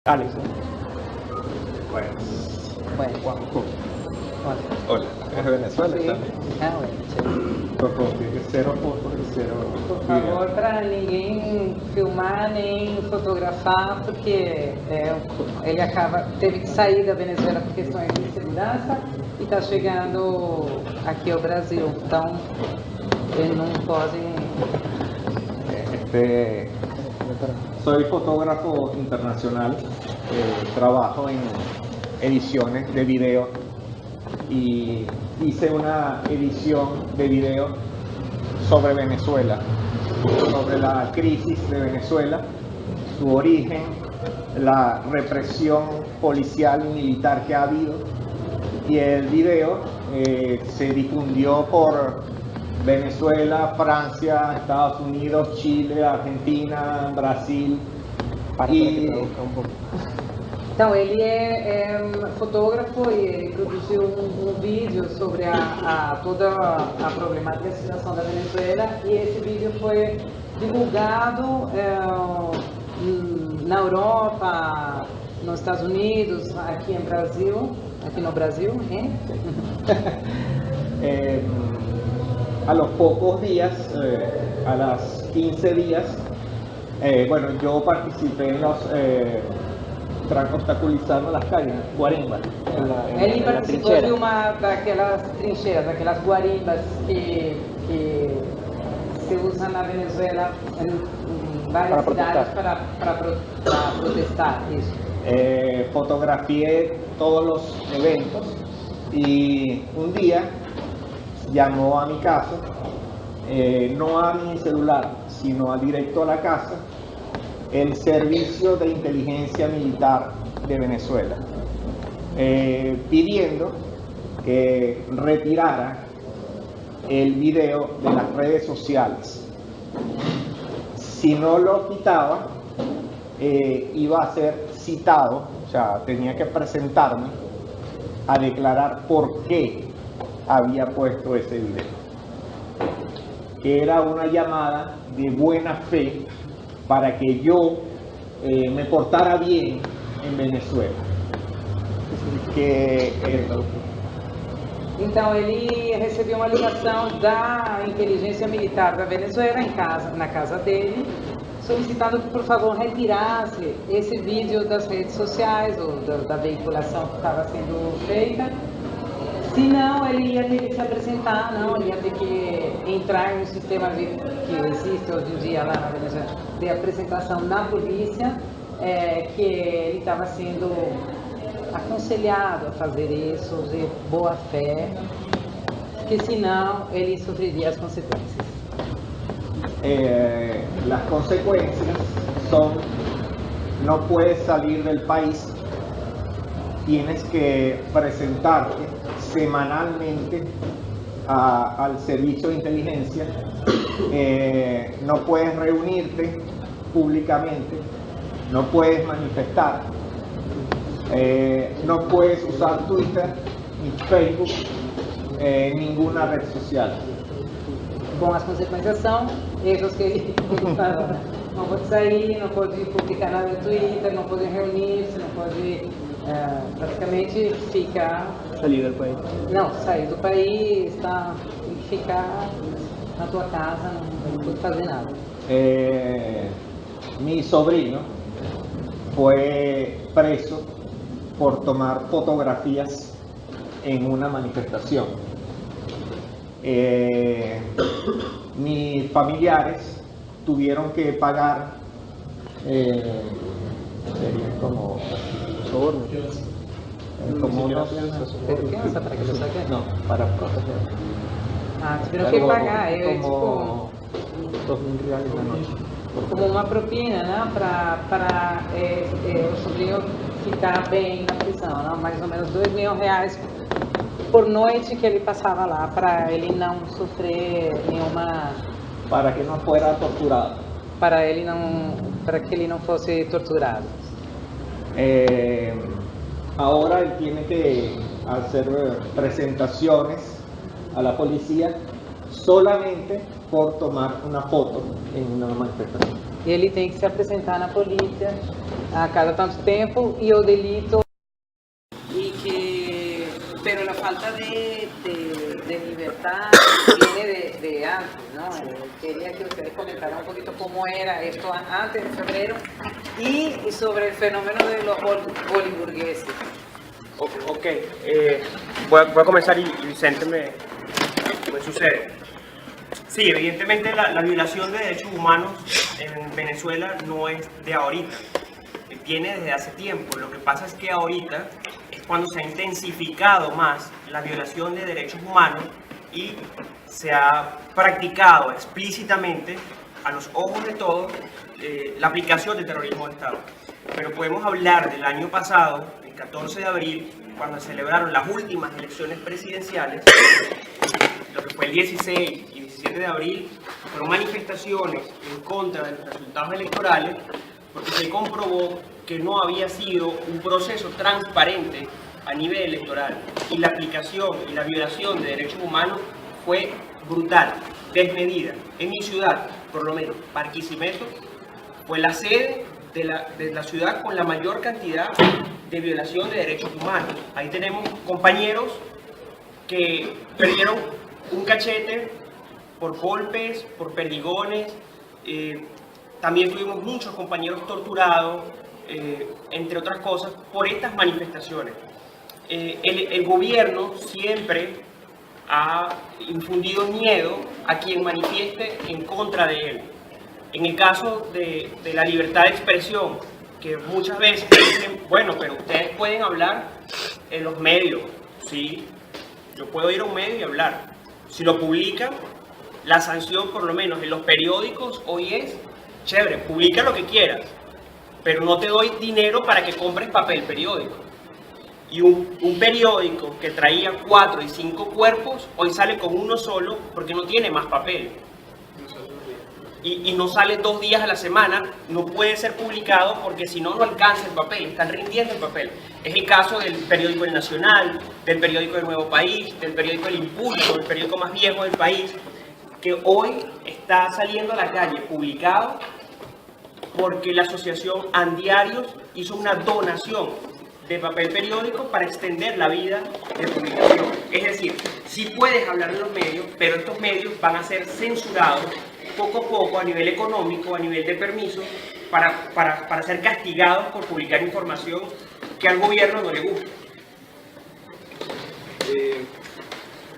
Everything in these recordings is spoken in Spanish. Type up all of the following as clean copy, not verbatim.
Alex. Bueno, Hola, es de Venezuela Sí. también. Ah, bueno, Tiene cero fotos y cero por videos. favor, para ninguém filmar nem fotografar, porque ele teve que sair da Venezuela por questões de segurança e está chegando aqui ao Brasil. Então, ele não pode. Soy fotógrafo internacional, trabajo en ediciones de video y hice una edición de video sobre Venezuela, sobre la crisis de Venezuela, su origen, la represión policial y militar que ha habido, y el video se difundió por Venezuela, Francia, Estados Unidos, Chile, Argentina, Brasil. Então, ele é fotógrafo e ele produziu um vídeo sobre toda a problemática da situação da Venezuela, e esse vídeo foi divulgado na Europa, nos Estados Unidos, aqui no Brasil, hein? A los pocos días, a las 15 días, bueno, yo participé en los obstaculizando las calles, guarimbas. Ele participou de uma daquelas trincheiras, daquelas guarimbas que se usa na Venezuela em várias cidades para protestar. Isso. Fotografié todos los eventos y un día llamó a mi casa, no a mi celular, sino directo a la casa, el Servicio de Inteligencia Militar de Venezuela, pidiendo que retirara el video de las redes sociales. Si no lo quitaba, iba a ser citado, o sea, tenía que presentarme a declarar por qué había puesto ese video, que era una llamada de buena fe para que yo me portara bien en Venezuela. Então, ele recebeu uma ligação da inteligência militar da Venezuela na casa dele, solicitando que, por favor, retirasse esse vídeo das redes sociais, ou da veiculação que estava sendo feita. Senão, ele ia ter que se apresentar, ele ia ter que entrar em um sistema que existe hoje em dia lá na Venezuela, de apresentação na polícia, que ele estava sendo aconselhado a fazer isso de boa fé, que senão ele sofreria as consequências. Las consecuencias son: no puedes salir del país, tienes que presentarte semanalmente al servicio de inteligencia, no puedes reunirte públicamente, no puedes manifestar, no puedes usar Twitter ni Facebook, ninguna red social. Bom, as consequências são essas que ele falou. Não pode sair, não pode publicar nada no Twitter, não pode reunir-se, não pode praticamente ficar... Salir del país. Não, sair do país, tem que ficar na tua casa, não pode fazer nada. Mi sobrino fue preso por tomar fotografías en una manifestación. Mis familiares tuvieron que pagar serían como unos... ¿Fianza para que lo saquen? No, para proteger. Tiveram que pagar, como 2.000 reales la noche. Como uma propina, né, para o sobrinho ficar bem na prisão, não? Mais ou menos R$2.000 por noite que ele passava lá, para ele não sofrer nenhuma... Para que no fuera torturado. Para que ele não fosse torturado. Ahora él tiene que hacer presentaciones a la policía solamente por tomar una foto en una manifestación. Ele tem que se apresentar na polícia a cada tanto tempo e o delito pero la falta de libertad viene de antes, ¿no? Quería que ustedes comentaran un poquito cómo era esto antes de febrero y sobre el fenómeno de los boliburgueses. Ok, voy a comenzar y Vicente me sucede. Sí, evidentemente la violación de derechos humanos en Venezuela no es de ahorita, viene desde hace tiempo. Lo que pasa es que ahorita es cuando se ha intensificado más la violación de derechos humanos y se ha practicado explícitamente a los ojos de todos la aplicación del terrorismo de Estado. Pero podemos hablar del año pasado, el 14 de abril, cuando se celebraron las últimas elecciones presidenciales, lo que fue el 16 y 17 de abril, fueron manifestaciones en contra de los resultados electorales, porque se comprobó que no había sido un proceso transparente a nivel electoral y la aplicación y la violación de derechos humanos fue brutal, desmedida. En mi ciudad, por lo menos, Barquisimeto fue la sede de la ciudad con la mayor cantidad de violación de derechos humanos. Ahí tenemos compañeros que perdieron un cachete por golpes, por perdigones. También tuvimos muchos compañeros torturados, entre otras cosas, por estas manifestaciones. El gobierno siempre ha infundido miedo a quien manifieste en contra de él. En el caso de la libertad de expresión, que muchas veces dicen, bueno, pero ustedes pueden hablar en los medios, ¿sí? Yo puedo ir a un medio y hablar. Si lo publican, la sanción, por lo menos en los periódicos, hoy es, chévere, publica lo que quieras, pero no te doy dinero para que compres papel periódico. Y un periódico que traía 4 y 5 cuerpos, hoy sale con uno solo porque no tiene más papel. Y no sale 2 días a la semana, no puede ser publicado porque si no, no alcanza el papel, están rindiendo el papel. Es el caso del periódico El Nacional, del periódico El Nuevo País, del periódico El Impulso, el periódico más viejo del país, que hoy está saliendo a la calle publicado porque la asociación Andiarios hizo una donación de papel periódico para extender la vida de publicación. Es decir, sí puedes hablar en los medios, pero estos medios van a ser censurados poco a poco a nivel económico, a nivel de permisos, para ser castigados por publicar información que al gobierno no le gusta.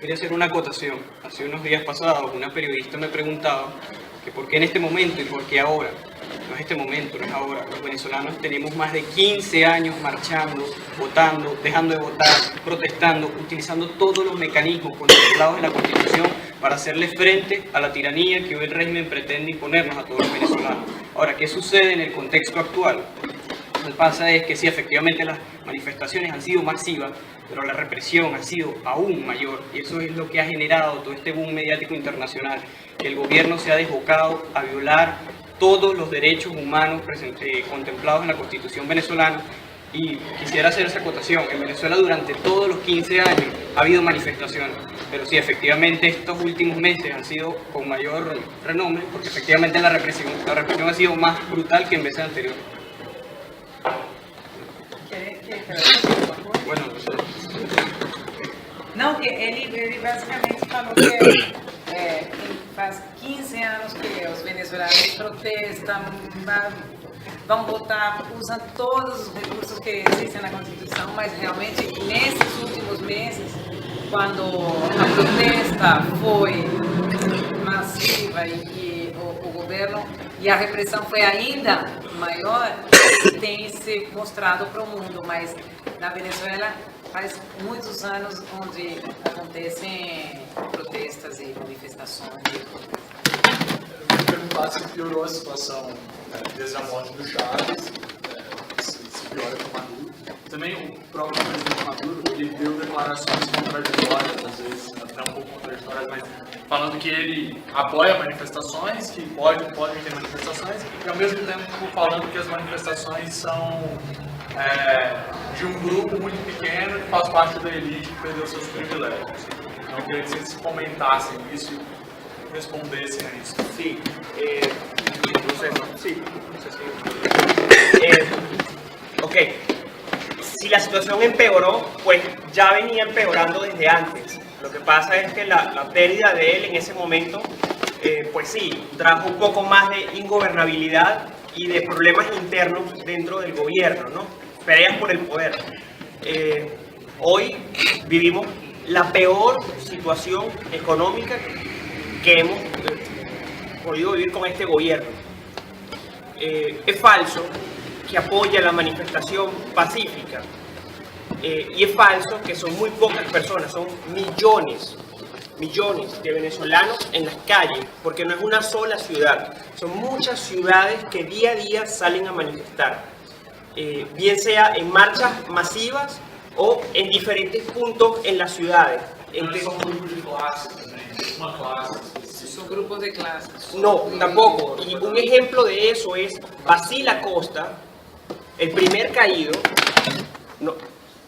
Quería hacer una acotación. Hace unos días pasados una periodista me preguntaba que por qué en este momento y por qué ahora. No es este momento, no es ahora. Los venezolanos tenemos más de 15 años marchando, votando, dejando de votar, protestando, utilizando todos los mecanismos contemplados en la Constitución para hacerle frente a la tiranía que hoy el régimen pretende imponernos a todos los venezolanos. Ahora, ¿qué sucede en el contexto actual? Lo que pasa es que sí, efectivamente las manifestaciones han sido masivas, pero la represión ha sido aún mayor y eso es lo que ha generado todo este boom mediático internacional. El gobierno se ha desbocado a violar todos los derechos humanos contemplados en la Constitución venezolana y quisiera hacer esa acotación. En Venezuela durante todos los 15 años ha habido manifestaciones, pero sí, efectivamente estos últimos meses han sido con mayor renombre porque efectivamente la represión ha sido más brutal que en meses anteriores. Bueno, Não, que ele basicamente falou que faz 15 anos que os venezuelanos protestam, vão votar, usam todos os recursos que existem na Constituição, mas realmente nesses últimos meses, quando a protesta foi massiva e o governo e a repressão foi ainda maior, tem se mostrado para o mundo, mas na Venezuela faz muitos anos onde acontecem protestas e manifestações. Eu me perguntar se piorou a situação desde a morte do Chaves, se piora com o Maduro. Também o próprio presidente Maduro, ele deu declarações contraditórias, às vezes até um pouco contraditórias, mas falando que ele apoia manifestações, que podem ter manifestações, e ao mesmo tempo falando que as manifestações são de um grupo muito pequeno que faz parte da elite que perdeu seus privilégios. Então eu queria que vocês comentassem isso e respondessem a isso. Sí, Ok, si la situación empeoró, pues ya venía empeorando desde antes. Lo que pasa es que la pérdida de él en ese momento, pues sí, trajo un poco más de ingobernabilidad y de problemas internos dentro del gobierno, ¿no? Peleas por el poder. Hoy vivimos la peor situación económica que hemos podido vivir con este gobierno. Es falso que apoya la manifestación pacífica y es falso que son muy pocas personas, son millones de venezolanos en las calles, porque no es una sola ciudad, son muchas ciudades que día a día salen a manifestar, bien sea en marchas masivas o en diferentes puntos en las ciudades. Son grupos de clase também, uma classe específica. Son grupos de clases. No, tampoco. Y un ejemplo de eso es Basil Acosta, el primer caído,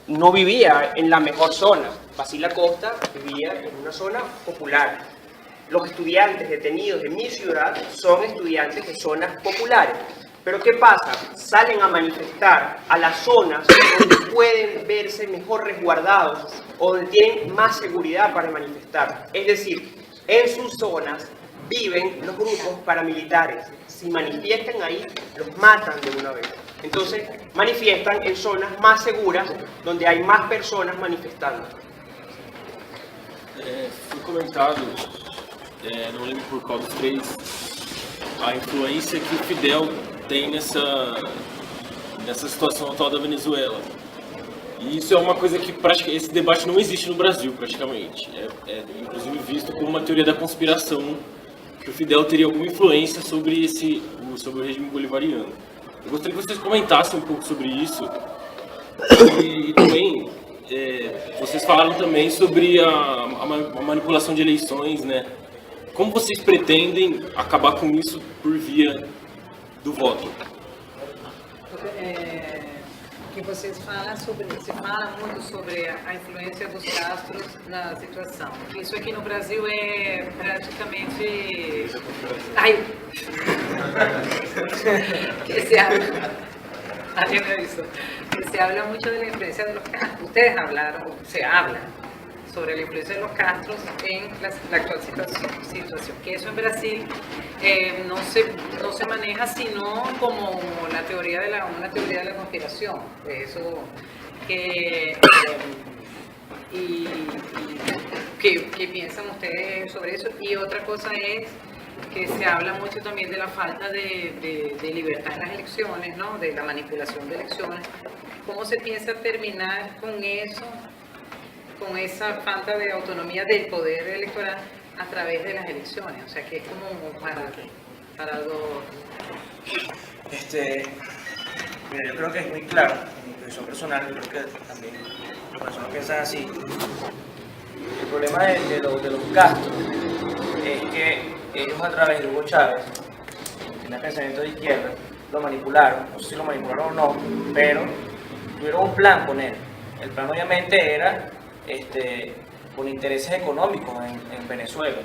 no vivía en la mejor zona. Basil Acosta vivía en una zona popular. Los estudiantes detenidos de mi ciudad son estudiantes de zonas populares. Pero ¿qué pasa? Salen a manifestar a las zonas donde pueden verse mejor resguardados o donde tienen más seguridad para manifestar. Es decir, en sus zonas viven los grupos paramilitares. Si manifiestan ahí, los matan de una vez. Entonces, manifiestan en zonas más seguras donde hay más personas manifestando. Foi comentado, não lembro por qual dos três, a influência que o Fidel tem nessa situação atual da Venezuela. E isso é uma coisa que esse debate não existe no Brasil, praticamente. É inclusive visto como uma teoria da conspiração, que o Fidel teria alguma influência sobre o regime bolivariano. Eu gostaria que vocês comentassem um pouco sobre isso. E também, vocês falaram também sobre a manipulação de eleições, né? Como vocês pretendem acabar com isso por via do voto? Que vocês falam sobre, se fala muito sobre a influência dos Castros na situação. Isso aqui no Brasil é praticamente... Ai! Que se habla... Que se habla mucho de la influencia de los Castros. Ustedes hablaron, se habla sobre la influencia de los Castros en la actual situación. Que eso en Brasil no se maneja sino como una teoría de la conspiración. Eso que ¿qué piensan ustedes sobre eso? Y otra cosa es que se habla mucho también de la falta de libertad en las elecciones, ¿no? De la manipulación de elecciones. ¿Cómo se piensa terminar con eso, con esa falta de autonomía del poder electoral a través de las elecciones? O sea, que es como para algo... Mira, yo creo que es muy claro, en mi impresión personal, yo creo que también las personas piensan así. El problema de los Castro es que ellos a través de Hugo Chávez, en el pensamiento de izquierda, lo manipularon, no sé si lo manipularon o no, pero tuvieron un plan con él. El plan obviamente era con intereses económicos en Venezuela.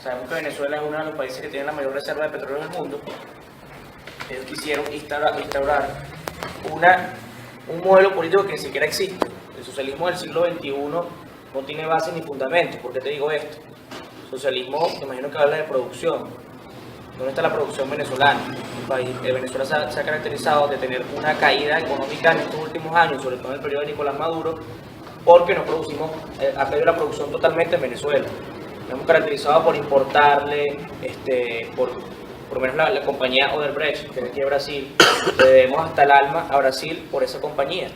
Sabemos que Venezuela es uno de los países que tiene la mayor reserva de petróleo del mundo. Ellos quisieron instaurar un modelo político que ni siquiera existe. El socialismo del siglo XXI no tiene base ni fundamento. ¿Por qué te digo esto? Socialismo, te imagino que habla de producción. ¿Dónde está la producción venezolana? Venezuela se ha caracterizado de tener una caída económica en estos últimos años, sobre todo en el periodo de Nicolás Maduro, porque no producimos, ha caído la producción totalmente en Venezuela. Nos hemos caracterizado por importarle, por lo menos la compañía Odebrecht, que es aquí de Brasil, le debemos hasta el alma a Brasil por esa compañía.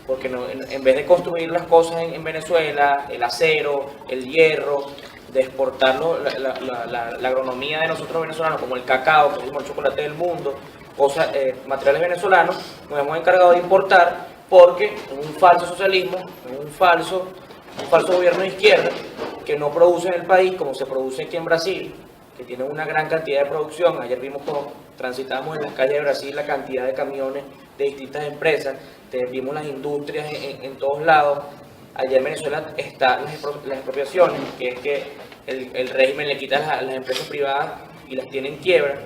Porque no, en vez de construir las cosas en Venezuela, el acero, el hierro, de exportarlo, la agronomía de nosotros venezolanos, como el cacao, que es el chocolate del mundo, cosas, materiales venezolanos, nos hemos encargado de importar porque es un falso socialismo, es un falso gobierno de izquierda que no produce en el país como se produce aquí en Brasil, que tiene una gran cantidad de producción. Ayer vimos cómo transitamos en las calles de Brasil la cantidad de camiones de distintas empresas, vimos las industrias en todos lados. Allá en Venezuela están las expropiaciones, que es que el régimen le quita las empresas privadas y las tiene en quiebra.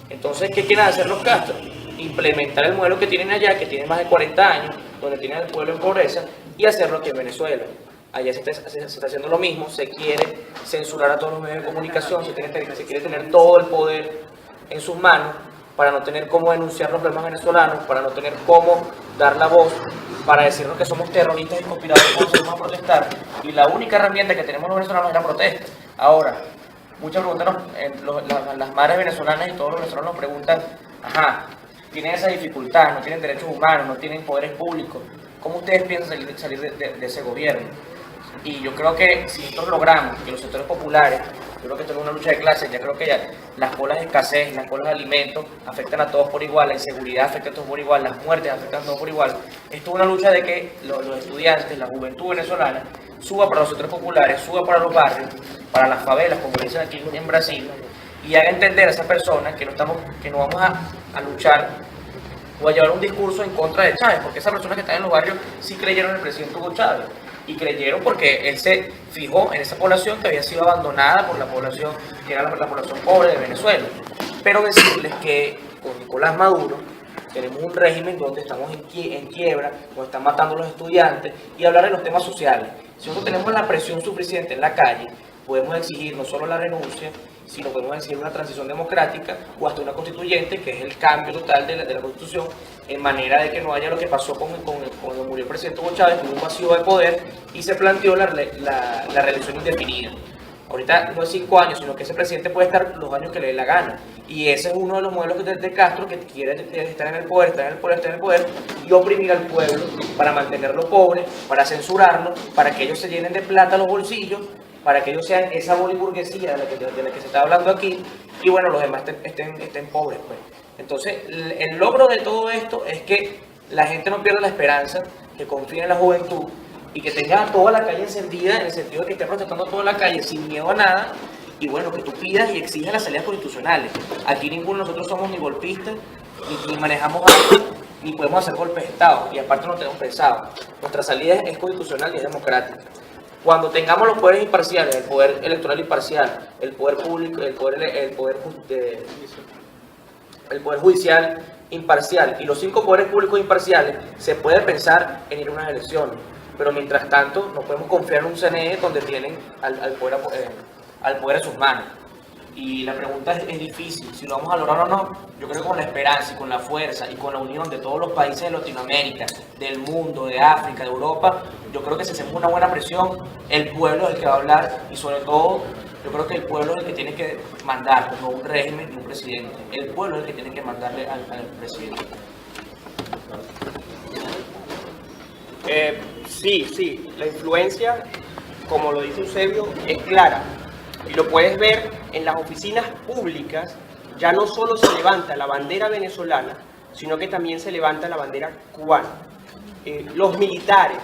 Entonces, ¿qué quieren hacer los Castro? implementar el modelo que tienen allá, que tiene más de 40 años, donde tienen al pueblo en pobreza, y hacerlo aquí en Venezuela. Allá se está haciendo lo mismo, se quiere censurar a todos los medios de comunicación, se quiere tener todo el poder en sus manos para no tener cómo denunciar los problemas venezolanos, para no tener cómo dar la voz, para decirnos que somos terroristas y conspiradores cuando salimos a protestar. Y la única herramienta que tenemos los venezolanos es la protesta. Ahora, muchas preguntas, las madres venezolanas y todos los venezolanos nos preguntan, ajá, tienen esa dificultad, no tienen derechos humanos, no tienen poderes públicos, ¿cómo ustedes piensan salir de ese gobierno? Y yo creo que si nosotros logramos que los sectores populares, yo creo que esto es una lucha de clases, ya creo que ya las colas de escasez, las colas de alimentos afectan a todos por igual, la inseguridad afecta a todos por igual, las muertes afectan a todos por igual. Esto es una lucha de que los estudiantes, la juventud venezolana, suba para los sectores populares, suba para los barrios, para las favelas, como dicen aquí en Brasil, y haga entender a esas personas que no vamos a luchar o a llevar un discurso en contra de Chávez, porque esas personas que están en los barrios sí creyeron en el presidente Hugo Chávez. Y creyeron porque él se fijó en esa población que había sido abandonada por la población, que era la población pobre de Venezuela. Pero decirles que con Nicolás Maduro tenemos un régimen donde estamos en quiebra, donde están matando a los estudiantes, y hablar de los temas sociales. Si nosotros tenemos la presión suficiente en la calle, podemos exigir no solo la renuncia, sino podemos exigir una transición democrática o hasta una constituyente, que es el cambio total de la constitución, en manera de que no haya lo que pasó cuando murió el presidente Hugo Chávez, con un vacío de poder, y se planteó la reelección indefinida. Ahorita no es 5 años, sino que ese presidente puede estar los años que le dé la gana. Y ese es uno de los modelos de Castro, que quiere estar en el poder, y oprimir al pueblo para mantenerlo pobre, para censurarlo, para que ellos se llenen de plata los bolsillos, para que ellos sean esa boliburguesía de la que se está hablando aquí, y bueno, los demás estén pobres, pues. Entonces, el logro de todo esto es que la gente no pierda la esperanza, que confíe en la juventud, y que tenga toda la calle encendida, en el sentido de que esté protestando toda la calle sin miedo a nada, y bueno, que tú pidas y exijas las salidas constitucionales. Aquí ninguno de nosotros somos ni golpistas, ni manejamos armas, ni podemos hacer golpes de Estado, y aparte no tenemos pensado. Nuestra salida es constitucional y es democrática. Cuando tengamos los poderes imparciales, el poder electoral imparcial, el poder público, el poder judicial imparcial y los 5 poderes públicos imparciales, se puede pensar en ir a unas elecciones. Pero mientras tanto, no podemos confiar en un CNE donde tienen al poder en sus manos. Y la pregunta es difícil, si lo vamos a lograr o no. Yo creo que con la esperanza y con la fuerza y con la unión de todos los países de Latinoamérica, del mundo, de África, de Europa, yo creo que si hacemos una buena presión, el pueblo es el que va a hablar, y sobre todo, yo creo que el pueblo es el que tiene que mandar, no un régimen ni un presidente. El pueblo es el que tiene que mandarle al presidente. Sí, la influencia, como lo dice Eusebio, es clara. Y lo puedes ver en las oficinas públicas, ya no solo se levanta la bandera venezolana, sino que también se levanta la bandera cubana. Los militares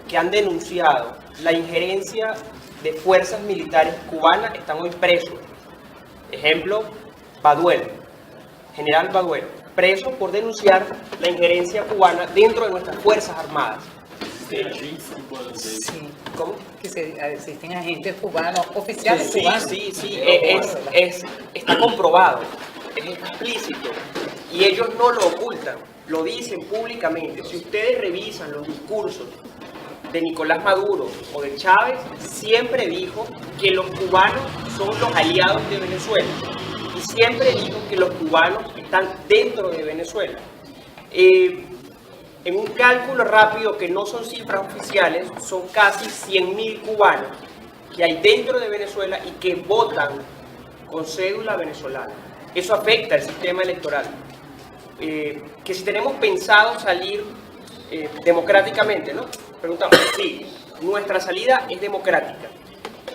que han denunciado la injerencia de fuerzas militares cubanas están hoy presos. Ejemplo, Baduel, general Baduel, preso por denunciar la injerencia cubana dentro de nuestras Fuerzas Armadas. Sí, ¿Cómo? que existen agentes cubanos, oficiales cubanos. Sí, está comprobado, es explícito, y ellos no lo ocultan, lo dicen públicamente. Si ustedes revisan los discursos de Nicolás Maduro o de Chávez, siempre dijo que los cubanos son los aliados de Venezuela, y siempre dijo que los cubanos están dentro de Venezuela. En un cálculo rápido, que no son cifras oficiales, son casi 100.000 cubanos que hay dentro de Venezuela y que votan con cédula venezolana. Eso afecta al sistema electoral. Que si tenemos pensado salir democráticamente, ¿no? Preguntamos, sí, nuestra salida es democrática.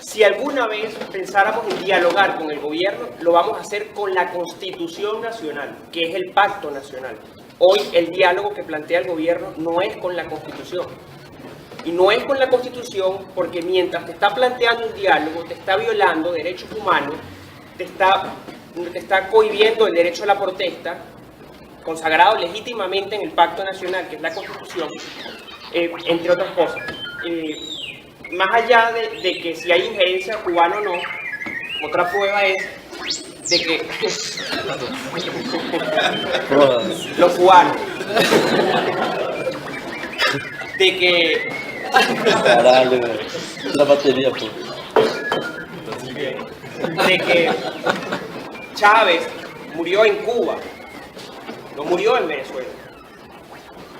Si alguna vez pensáramos en dialogar con el gobierno, lo vamos a hacer con la Constitución Nacional, que es el Pacto Nacional. Hoy el diálogo que plantea el gobierno no es con la Constitución. Y no es con la Constitución porque mientras te está planteando un diálogo, te está violando derechos humanos, te está cohibiendo el derecho a la protesta, consagrado legítimamente en el Pacto Nacional, que es la Constitución, entre otras cosas. Más allá de que si hay injerencia cubana o no, otra prueba es que los cubanos, de que Caralho, velho. Da bateria, pô. de que Chávez murió en Cuba, no murió en Venezuela.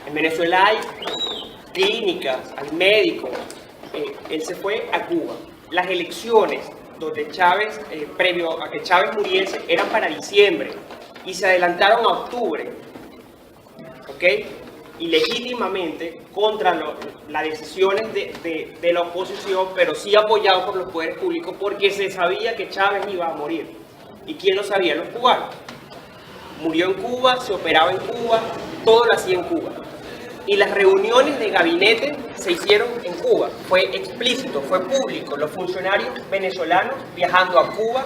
En Venezuela hay clínicas, hay médicos. Él se fue a Cuba. Las elecciones donde Chávez, previo a que Chávez muriese, eran para diciembre y se adelantaron a octubre, ¿ok? Ilegítimamente contra las decisiones de la oposición, pero sí apoyado por los poderes públicos porque se sabía que Chávez iba a morir. ¿Y quién lo sabía? Los cubanos. Murió en Cuba, se operaba en Cuba, todo lo hacía en Cuba. Y las reuniones de gabinete se hicieron en Cuba. Fue explícito, fue público. Los funcionarios venezolanos viajando a Cuba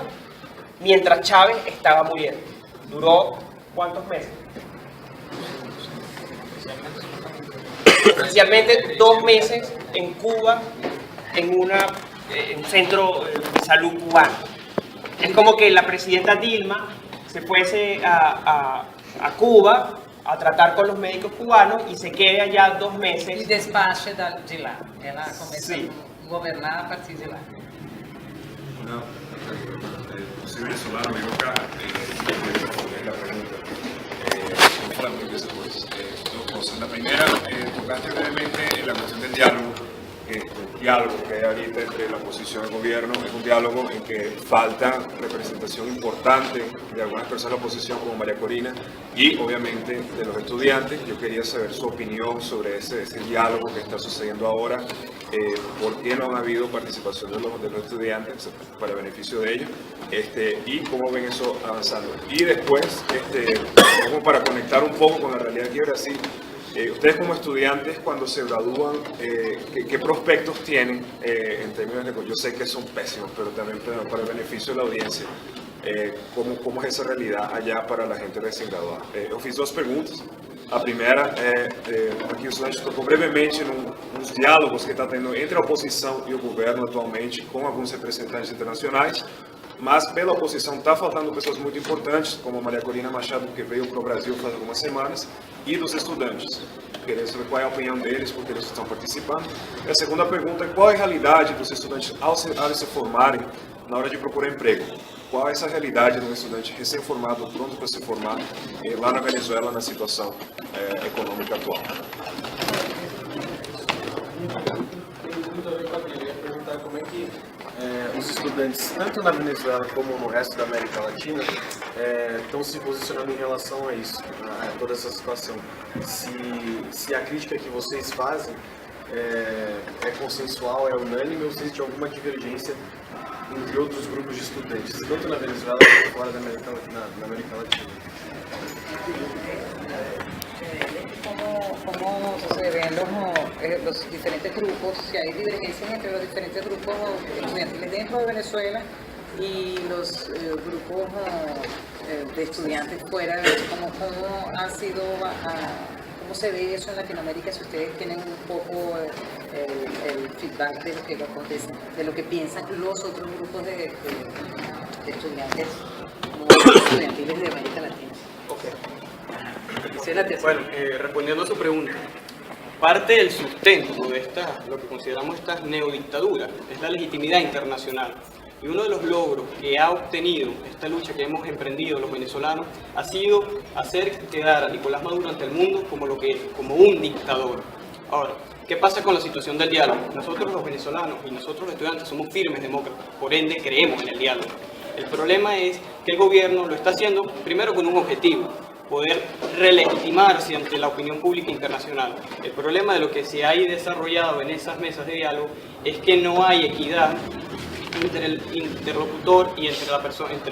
mientras Chávez estaba muriendo. ¿Duró cuántos meses? Oficialmente 2 meses en Cuba, en un centro de salud cubano. Es como que la presidenta Dilma se fuese a Cuba a tratar con los médicos cubanos y se quede allá 2 meses. E despache de lá. Ela começa Sí. a governar a partir de lá. Soy venezolano, vivo acá. La pregunta. Ojalá que empiece pues. 2 cosas. La primera, tocaste brevemente la cuestión del diálogo. El diálogo que hay ahorita entre la oposición y el gobierno es un diálogo en que falta representación importante de algunas personas de la oposición como María Corina y obviamente de los estudiantes. Yo quería saber su opinión sobre ese diálogo que está sucediendo ahora, por qué no ha habido participación de los estudiantes para beneficio de ellos, y cómo ven eso avanzando. Y después, como para conectar un poco con la realidad aquí de Brasil, ustedes como estudiantes cuando se gradúan, ¿qué prospectos tienen en términos de, yo sé que son pésimos, pero también para el beneficio de la audiencia, ¿cómo es esa realidad allá para la gente recién graduada? Eu fiz 2 perguntas. A primeira aqui o estudante tocou brevemente nos diálogos que está tendo entre a oposição e o governo atualmente com alguns representantes internacionais, mas pela oposição está faltando pessoas muito importantes, como a Maria Corina Machado, que veio para o Brasil faz algumas semanas, e dos estudantes. Queria saber qual é a opinião deles, porque eles estão participando. E a segunda pergunta é qual é a realidade dos estudantes ao se formarem na hora de procurar emprego. Qual é essa realidade de um estudante recém-formado, pronto para se formar, lá na Venezuela, na situação econômica atual? Eu ia perguntar como é que os estudantes, tanto na Venezuela como no resto da América Latina, estão se posicionando em relação a isso, a toda essa situação. Se a crítica que vocês fazem é consensual, é unânime, ou se existe alguma divergência entre outros grupos de estudantes, tanto na Venezuela como fora da América Latina. Como se ven los diferentes grupos, si hay divergencias entre los diferentes grupos estudiantiles dentro de Venezuela y los grupos de estudiantes fuera, ¿cómo ha sido, cómo se ve eso en Latinoamérica? Si ustedes tienen un poco el feedback de lo que acontece, de lo que piensan los otros grupos de estudiantes estudiantiles de América Latina. Okay. Bueno, respondiendo a su pregunta, parte del sustento de lo que consideramos estas neodictaduras es la legitimidad internacional. Y uno de los logros que ha obtenido esta lucha que hemos emprendido los venezolanos ha sido hacer quedar a Nicolás Maduro ante el mundo como un dictador. Ahora, ¿qué pasa con la situación del diálogo? Nosotros los venezolanos y nosotros los estudiantes somos firmes demócratas, por ende creemos en el diálogo. El problema es que el gobierno lo está haciendo primero con un objetivo: poder relegitimarse ante la opinión pública internacional. El problema de lo que se ha desarrollado en esas mesas de diálogo es que no hay equidad entre el interlocutor y entre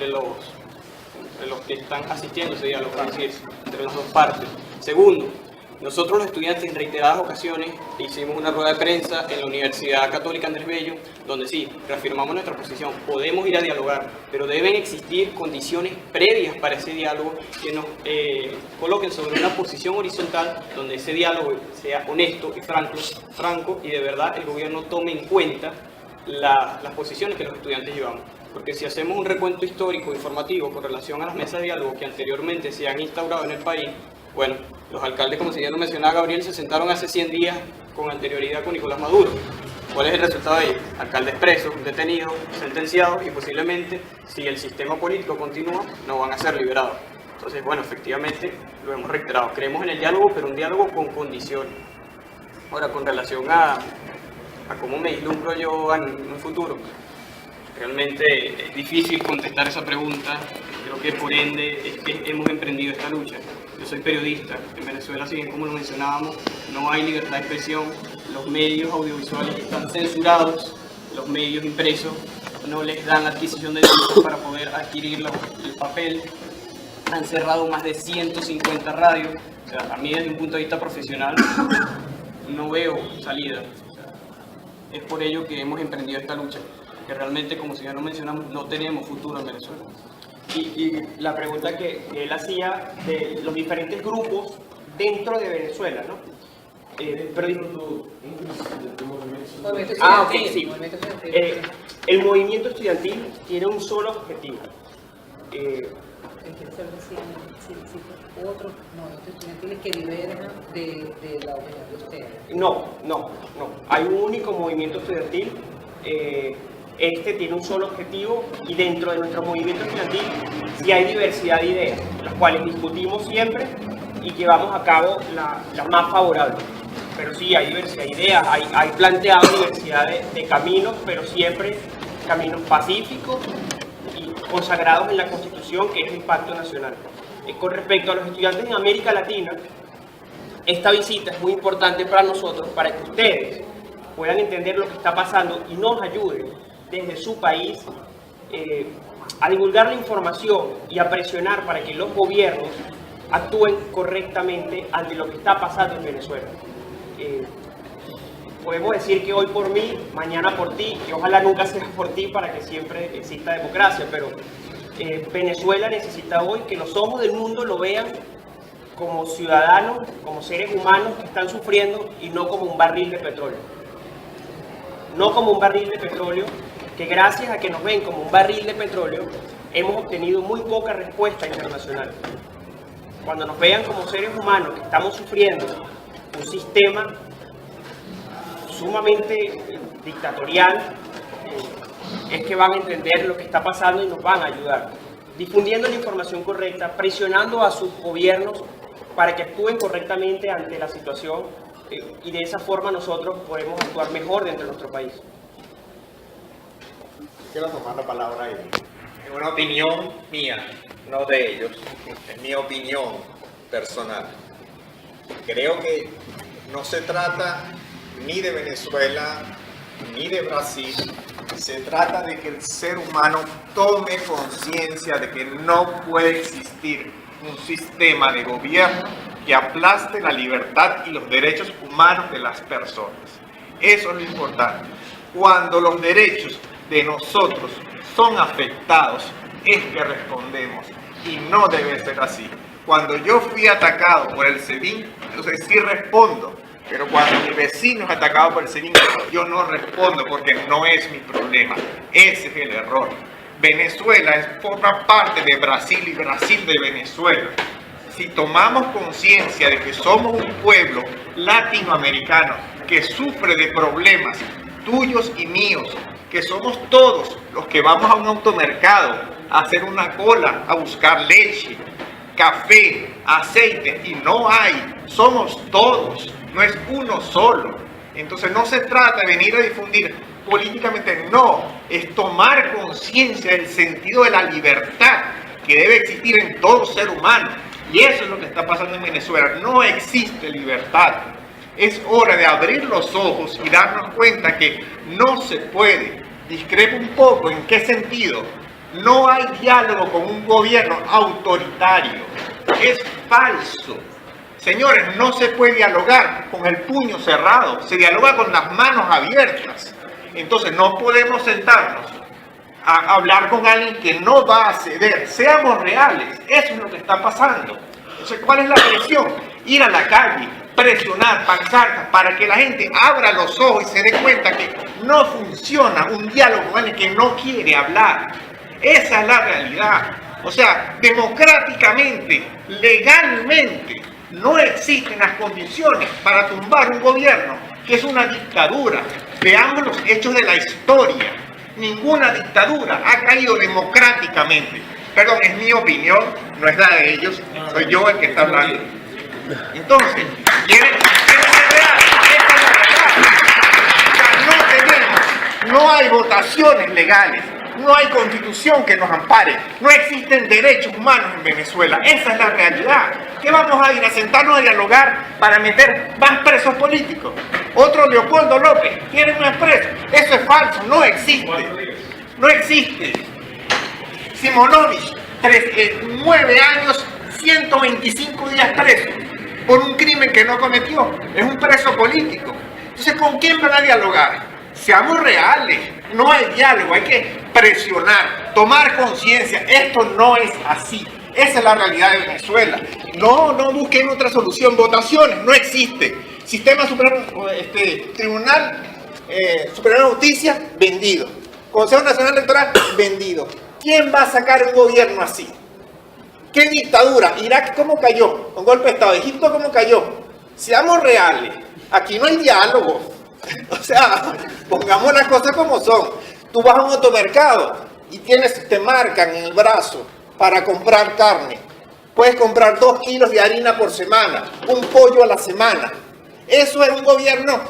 los que están asistiendo a ese diálogo, es decir, entre las dos partes. Segundo, nosotros los estudiantes en reiteradas ocasiones hicimos una rueda de prensa en la Universidad Católica Andrés Bello, donde sí, reafirmamos nuestra posición, podemos ir a dialogar, pero deben existir condiciones previas para ese diálogo que nos coloquen sobre una posición horizontal donde ese diálogo sea honesto y franco y de verdad el gobierno tome en cuenta las posiciones que los estudiantes llevamos. Porque si hacemos un recuento histórico informativo con relación a las mesas de diálogo que anteriormente se han instaurado en el país, bueno, los alcaldes, como ya lo mencionaba Gabriel, se sentaron hace 100 días con anterioridad con Nicolás Maduro. ¿Cuál es el resultado de ello? Alcaldes presos, detenidos, sentenciados y posiblemente, si el sistema político continúa, no van a ser liberados. Entonces, bueno, efectivamente, lo hemos reiterado. Creemos en el diálogo, pero un diálogo con condiciones. Ahora, con relación a cómo me vislumbro yo en un futuro, realmente es difícil contestar esa pregunta. Creo que por ende es que hemos emprendido esta lucha. Yo soy periodista. En Venezuela, si bien como lo mencionábamos, no hay libertad de expresión. Los medios audiovisuales están censurados. Los medios impresos no les dan adquisición de derechos para poder adquirir el papel. Han cerrado más de 150 radios. O sea, a mí desde un punto de vista profesional no veo salida. O sea, es por ello que hemos emprendido esta lucha, que realmente, como ya lo mencionamos, no tenemos futuro en Venezuela. Y la pregunta que él hacía de los diferentes grupos dentro de Venezuela, ¿no? Ok, sí. El movimiento estudiantil tiene un solo objetivo. Otros movimientos estudiantiles que diverjan de la opinión de ustedes. No. Hay un único movimiento estudiantil. Este tiene un solo objetivo y dentro de nuestro movimiento estudiantil sí hay diversidad de ideas, las cuales discutimos siempre y llevamos a cabo la más favorable. Pero sí hay diversidad de ideas, hay planteado diversidad de caminos, pero siempre caminos pacíficos y consagrados en la Constitución, que es el Pacto Nacional. Con respecto a los estudiantes en América Latina, esta visita es muy importante para nosotros, para que ustedes puedan entender lo que está pasando y nos ayuden desde su país a divulgar la información y a presionar para que los gobiernos actúen correctamente ante lo que está pasando en Venezuela. Podemos decir que hoy por mí, mañana por ti, y ojalá nunca sea por ti para que siempre exista democracia, pero Venezuela necesita hoy que los ojos del mundo lo vean como ciudadanos, como seres humanos que están sufriendo y no como un barril de petróleo. No como un barril de petróleo, que gracias a que nos ven como un barril de petróleo, hemos obtenido muy poca respuesta internacional. Cuando nos vean como seres humanos que estamos sufriendo un sistema sumamente dictatorial, es que van a entender lo que está pasando y nos van a ayudar, difundiendo la información correcta, presionando a sus gobiernos para que actúen correctamente ante la situación y de esa forma nosotros podemos actuar mejor dentro de nuestro país. Quiero tomar la palabra ahí. Es una opinión mía, no de ellos, es mi opinión personal. Creo que no se trata ni de Venezuela ni de Brasil, se trata de que el ser humano tome conciencia de que no puede existir un sistema de gobierno que aplaste la libertad y los derechos humanos de las personas. Eso es lo importante. Cuando los derechos de nosotros son afectados, es que respondemos, y no debe ser así. Cuando yo fui atacado por el SEBIN, entonces sí respondo, pero cuando mi vecino es atacado por el SEBIN, yo no respondo porque no es mi problema. Ese es el error. Venezuela forma parte de Brasil y Brasil de Venezuela. Si tomamos conciencia de que somos un pueblo latinoamericano que sufre de problemas tuyos y míos, que somos todos los que vamos a un automercado a hacer una cola, a buscar leche, café, aceite, y no hay, somos todos, no es uno solo. Entonces no se trata de venir a difundir políticamente, no, es tomar conciencia del sentido de la libertad que debe existir en todo ser humano. Y eso es lo que está pasando en Venezuela, no existe libertad. Es hora de abrir los ojos y darnos cuenta que no se puede. Discrepo un poco, ¿en qué sentido? No hay diálogo con un gobierno autoritario. Es falso. Señores, no se puede dialogar con el puño cerrado. Se dialoga con las manos abiertas. Entonces no podemos sentarnos a hablar con alguien que no va a ceder. Seamos reales. Eso es lo que está pasando. Entonces, ¿cuál es la presión? Ir a la calle, presionar, pancartas, para que la gente abra los ojos y se dé cuenta que no funciona un diálogo con alguien que no quiere hablar. Esa es la realidad. O sea, democráticamente, legalmente, no existen las condiciones para tumbar un gobierno que es una dictadura. Veamos los hechos de la historia. Ninguna dictadura ha caído democráticamente. Perdón, es mi opinión, no es la de ellos, soy yo el que está hablando. Entonces, ¿quieren ser reales? Esta es la realidad. O sea, no hay votaciones legales, no hay constitución que nos ampare, no existen derechos humanos en Venezuela. Esa es la realidad. ¿Qué vamos a ir a sentarnos a dialogar para meter más presos políticos? Otro Leopoldo López, ¿quieren más presos? Eso es falso, no existe. No existe. Simonovich, 9 años, 125 días preso por un crimen que no cometió. Es un preso político. Entonces, ¿con quién van a dialogar? Seamos reales. No hay diálogo, hay que presionar, tomar conciencia. Esto no es así. Esa es la realidad de Venezuela. No busquen otra solución. Votaciones, no existe. Sistema Supremo, Tribunal Superior de Justicia, vendido. Consejo Nacional Electoral, vendido. ¿Quién va a sacar un gobierno así? ¿Qué dictadura? Irak, ¿cómo cayó? Con golpe de Estado. Egipto, ¿cómo cayó? Seamos reales. Aquí no hay diálogo. O sea, pongamos las cosas como son. Tú vas a un automercado y te marcan en el brazo para comprar carne. Puedes comprar 2 kilos de harina por semana, un pollo a la semana. Eso es un gobierno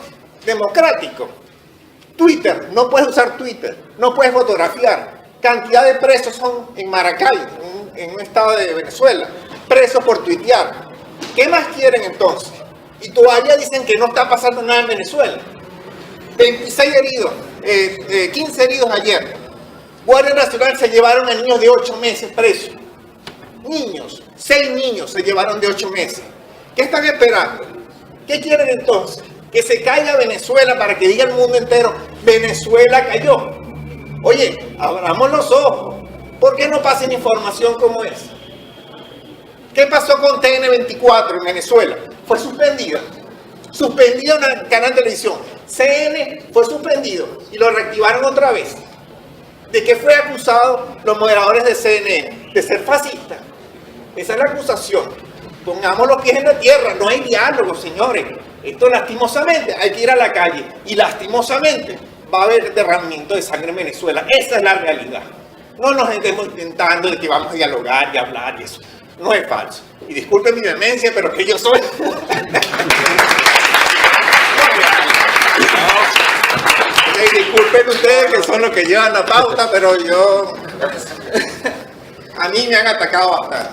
democrático. Twitter, no puedes usar Twitter, no puedes fotografiar. Cantidad de presos son en Maracay, en un estado de Venezuela, presos por tuitear. ¿Qué más quieren entonces? Y todavía dicen que no está pasando nada en Venezuela. 26 heridos, 15 heridos ayer. Guardia Nacional se llevaron a niños de 8 meses presos. Niños, 6 niños se llevaron de 8 meses. ¿Qué están esperando? ¿Qué quieren entonces? Que se caiga Venezuela para que diga el mundo entero, Venezuela cayó. Oye, abramos los ojos. ¿Por qué no pasan información como esa? ¿Qué pasó con TN24 en Venezuela? Fue suspendida. Suspendida un canal de televisión. CN fue suspendido y lo reactivaron otra vez. ¿De qué fue acusado los moderadores de CNN? De ser fascistas. Esa es la acusación. Pongamos los pies en la tierra. No hay diálogo, señores. Esto lastimosamente hay que ir a la calle. Y lastimosamente va a haber derramamiento de sangre en Venezuela. Esa es la realidad. No nos estemos intentando de que vamos a dialogar y hablar y eso. No es falso. Y disculpen mi demencia, pero que yo soy. Disculpen ustedes que son los que llevan la pauta, pero yo... A mí me han atacado bastante.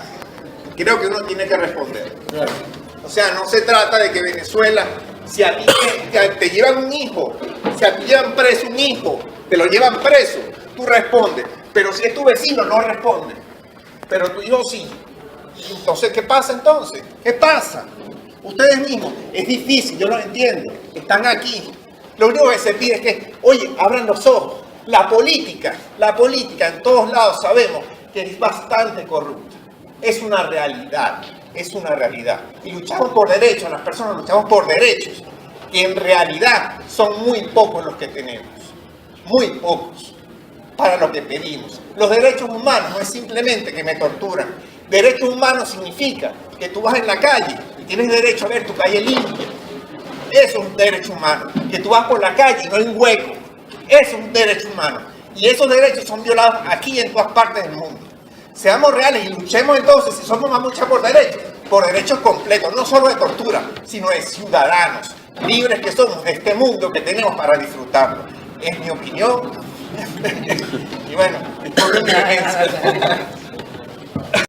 Creo que uno tiene que responder. O sea, no se trata de que Venezuela, si a ti te llevan un hijo, si a ti llevan preso un hijo, te lo llevan preso, tú respondes. Pero si es tu vecino, no responde. Pero tu hijo sí. Entonces, ¿qué pasa entonces? ¿Qué pasa? Ustedes mismos, es difícil, yo lo entiendo. Están aquí. Lo único que se pide es que, oye, abran los ojos. La política en todos lados sabemos que es bastante corrupta. Es una realidad, es una realidad. Y luchamos por derechos, las personas luchamos por derechos, que en realidad son muy pocos los que tenemos. Muy pocos para lo que pedimos. Los derechos humanos no es simplemente que me torturan. Derechos humanos significa que tú vas en la calle y tienes derecho a ver tu calle limpia. Eso es un derecho humano. Que tú vas por la calle y no hay un hueco. Eso es un derecho humano. Y esos derechos son violados aquí y en todas partes del mundo. Seamos reales y luchemos entonces, si somos más luchar por derechos completos, no solo de tortura, sino de ciudadanos, libres que somos de este mundo que tenemos para disfrutarlo. Es mi opinión. Y bueno, disculpen mi agencia.